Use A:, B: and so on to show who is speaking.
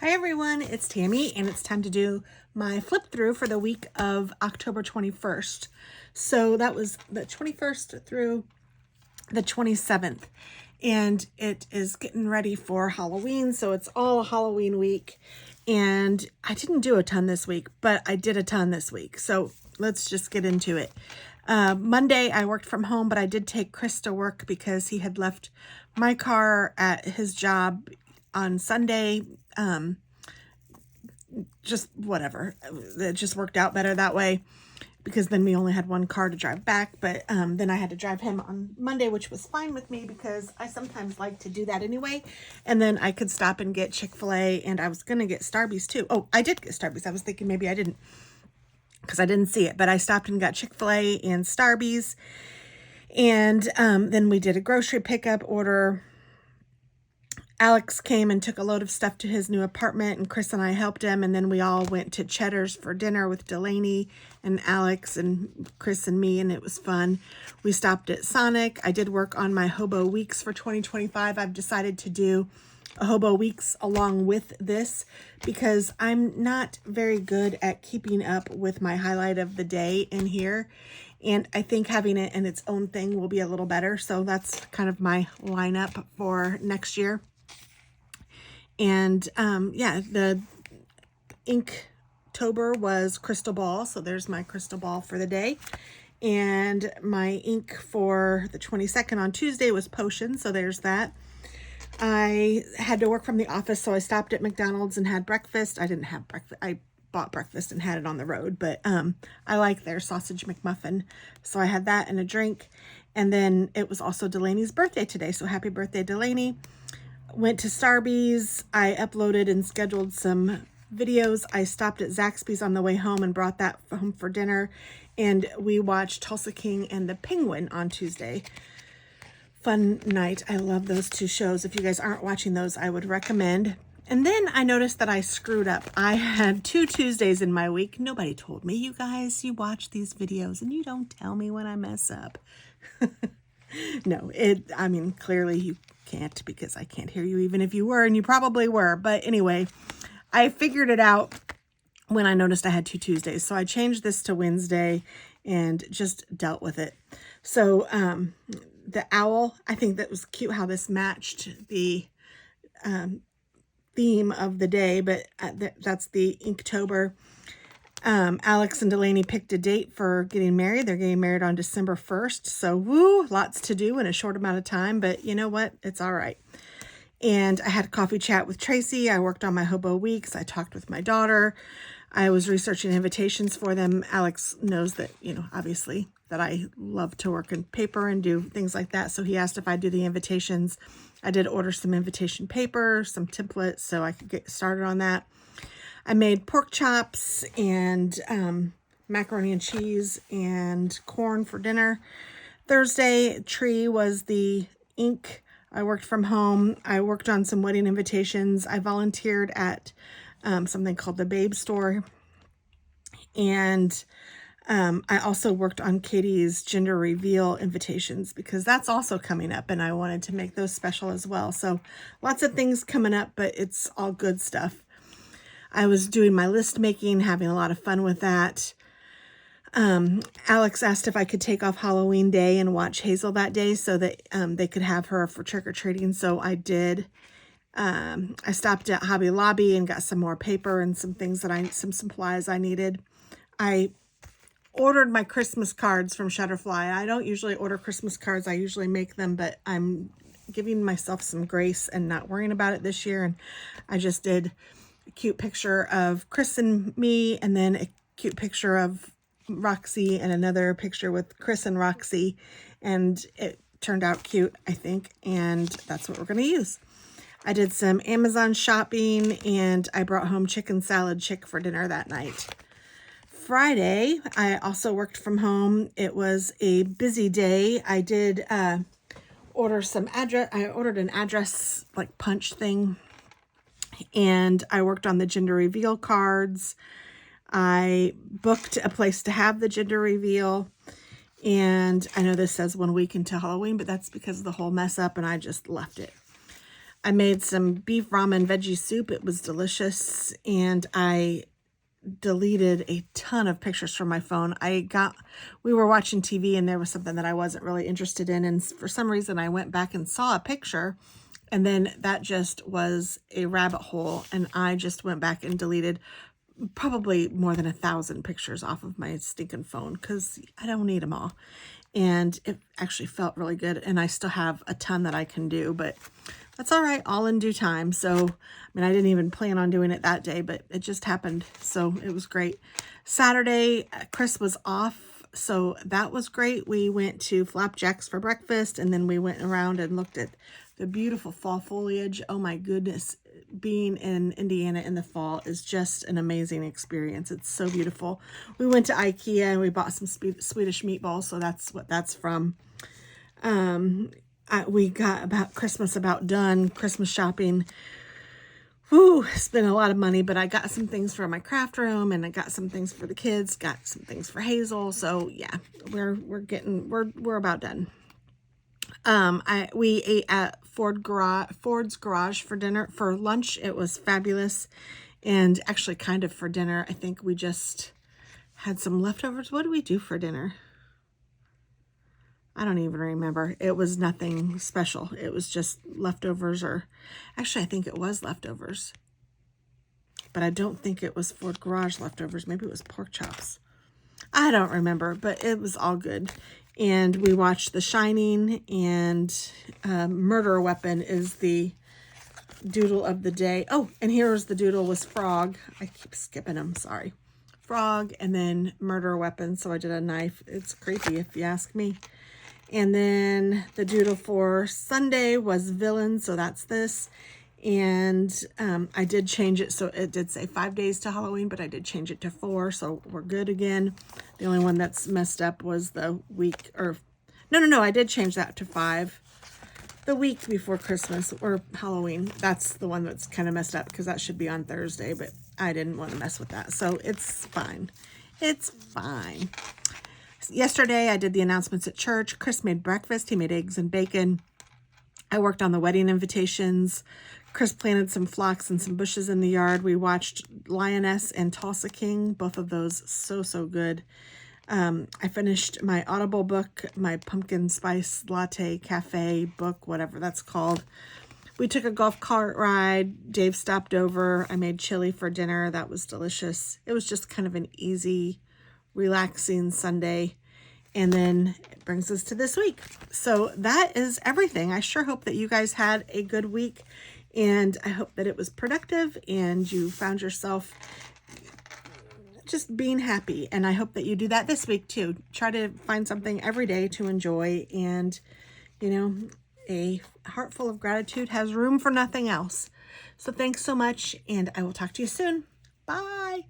A: Hi everyone, it's Tammy and it's time to do my flip through for the week of October 21st. So that was the 21st through the 27th and it is getting ready for Halloween. So it's all a Halloween week and I didn't do a ton this week, but I did a ton this week. So let's just get into it. Monday I worked from home, but I did take Chris to work because he had left my car at his job on Sunday. Just whatever. It just worked out better that way because then we only had one car to drive back. But then I had to drive him on Monday, which was fine with me because I sometimes like to do that anyway. And then I could stop and get Chick-fil-A, and I was going to get Starbucks too. Oh, I did get Starbucks. I was thinking maybe I didn't because I didn't see it, but I stopped and got Chick-fil-A and Starbucks. And then we did a grocery pickup order. Alex came and took a load of stuff to his new apartment, and Chris and I helped him, and then we all went to Cheddar's for dinner with Delaney and Alex and Chris and me, and it was fun. We stopped at Sonic. I did work on my Hobo Weeks for 2025. I've decided to do a Hobo Weeks along with this because I'm not very good at keeping up with my highlight of the day in here, and I think having it in its own thing will be a little better. So that's kind of my lineup for next year. And yeah, the Inktober was Crystal Ball. So there's my crystal ball for the day. And my ink for the 22nd on Tuesday was Potion. So there's that. I had to work from the office, so I stopped at McDonald's and had breakfast. I didn't have breakfast. I bought breakfast and had it on the road, but I like their sausage McMuffin. So I had that and a drink. And then it was also Delaney's birthday today. So happy birthday, Delaney. Went to Starbucks. I uploaded and scheduled some videos. I stopped at Zaxby's on the way home and brought that home for dinner. And we watched Tulsa King and the Penguin on Tuesday. Fun night. I love those two shows. If you guys aren't watching those, I would recommend. And then I noticed that I screwed up. I had 2 Tuesdays in my week. Nobody told me. You guys, you watch these videos and you don't tell me when I mess up. No, I mean, clearly you can't because I can't hear you even if you were, and you probably were. But anyway, I figured it out when I noticed I had 2 Tuesdays. So I changed this to Wednesday and just dealt with it. So the owl, I think that was cute how this matched the theme of the day, but that's the Inktober. Alex and Delaney picked a date for getting married. They're getting married on December 1st. So woo, lots to do in a short amount of time, but you know what? It's all right. And I had a coffee chat with Tracy. I worked on my Hobo Weeks. I talked with my daughter. I was researching invitations for them. Alex knows that, obviously that I love to work in paper and do things like that. So he asked if I'd do the invitations. I did order some invitation paper, some templates, so I could get started on that. I made pork chops and macaroni and cheese and corn for dinner. Thursday, tree was the ink. I worked from home. I worked on some wedding invitations. I volunteered at something called the Babe Store. And I also worked on Katie's gender reveal invitations because that's also coming up and I wanted to make those special as well. So lots of things coming up, but it's all good stuff. I was doing my list making, having a lot of fun with that. Alex asked if I could take off Halloween Day and watch Hazel that day so that they could have her for trick-or-treating. So I did. I stopped at Hobby Lobby and got some more paper and some things some supplies I needed. I ordered my Christmas cards from Shutterfly. I don't usually order Christmas cards. I usually make them, but I'm giving myself some grace and not worrying about it this year. And I just did a cute picture of Chris and me, and then a cute picture of Roxy and another picture with Chris and Roxy, and it turned out cute, I think, and that's what we're going to use. I did some Amazon shopping, and I brought home chicken salad chick for dinner that night. Friday, I also worked from home. It was a busy day. I did order some address. I ordered an address like punch thing, and I worked on the gender reveal cards. I booked a place to have the gender reveal, and I know this says 1 week until Halloween, but that's because of the whole mess up, and I just left it. I made some beef ramen veggie soup. It was delicious. And I deleted a ton of pictures from my phone. We were watching TV and there was something that I wasn't really interested in. And for some reason I went back and saw a picture, and then that just was a rabbit hole. And I just went back and deleted probably more than 1,000 pictures off of my stinking phone because I don't need them all. And it actually felt really good. And I still have a ton that I can do, but that's all right, all in due time. So, I mean, I didn't even plan on doing it that day, but it just happened. So it was great. Saturday, Chris was off, so that was great. We went to Flapjacks for breakfast, and then we went around and looked at the beautiful fall foliage. Oh my goodness, being in Indiana in the fall is just an amazing experience. It's so beautiful. We went to IKEA and we bought some Swedish meatballs, so that's what that's from. We got Christmas about done, Christmas shopping. Whew, spent a lot of money, but I got some things for my craft room, and I got some things for the kids, got some things for Hazel. So yeah, we're about done. We ate at Ford's Garage for lunch. It was fabulous, and actually kind of for dinner. I think we just had some leftovers. What did we do for dinner? I don't even remember. It was nothing special. It was just leftovers, or actually I think it was leftovers. But I don't think it was Ford Garage leftovers. Maybe it was pork chops. I don't remember, but it was all good. And we watched The Shining, and Murder Weapon is the doodle of the day. Oh, and here's the doodle was Frog. I keep skipping them, sorry. Frog, and then Murder Weapon. So I did a knife. It's creepy if you ask me. And then the doodle for Sunday was Villain, so that's this. And I did change it, so it did say 5 days to Halloween, but I did change it to 4, so we're good again. The only one that's messed up was the week, or no, I did change that to 5. The week before Christmas or Halloween, that's the one that's kind of messed up because that should be on Thursday, but I didn't want to mess with that, so it's fine. It's fine. Yesterday, I did the announcements at church. Chris made breakfast. He made eggs and bacon. I worked on the wedding invitations. Chris planted some phlox and some bushes in the yard. We watched Lioness and Tulsa King. Both of those so good. I finished my Audible book, my pumpkin spice latte cafe book, whatever that's called. We took a golf cart ride. Dave stopped over. I made chili for dinner. That was delicious. It was just kind of an easy, relaxing Sunday. And then it brings us to this week. So that is everything. I sure hope that you guys had a good week, and I hope that it was productive and you found yourself just being happy. And I hope that you do that this week too. Try to find something every day to enjoy, and you know, a heart full of gratitude has room for nothing else. So thanks so much, and I will talk to you soon. Bye.